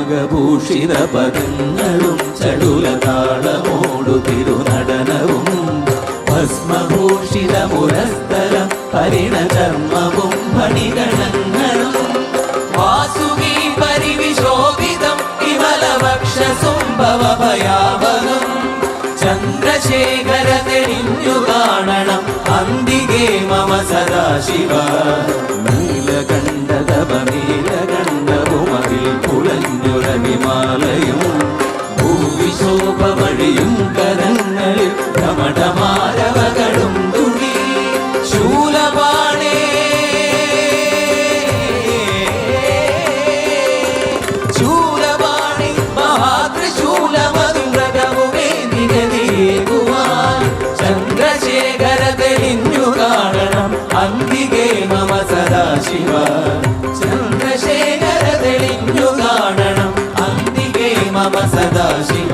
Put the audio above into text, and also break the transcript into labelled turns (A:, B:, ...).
A: നാഗഭൂഷിത പദങ്ങളും ചടുലതാളമോടു തിരുനടനവും ഭസ്മഭൂഷിത മുരസ്ഥലം ഹരിണചർമ്മവും മണിഗണങ്ങളും വാസുകി പരിവിശോഭിതം വിമലവക്ഷസുംഭവഭയാവനം ചന്ദ്രശേഖര തെളിഞ്ഞു കാണണം അന്തികേ മമ സദാശിവ നീലകണ്ഠതപനീലകണ്ഠവുമതിൽ കുളഞ്ഞുറവിമാലയും ഭൂവിശോഭമഴിയും കരങ്ങളിൽ ധമഠമാരവകളും തുണി ശൂലപാണേ ശൂലപാണി മഹാത്രിശൂലമതുമൃഗവുമേ നിഗതിയേകുവാൻ ചന്ദ്രശേഖര തെളിഞ്ഞു കാണണം അന്തികേ മമ സദാശിവ ചന്ദ്രശേഖര തെളിഞ്ഞു കാണണം അന്തികേ മമ സദാശിവ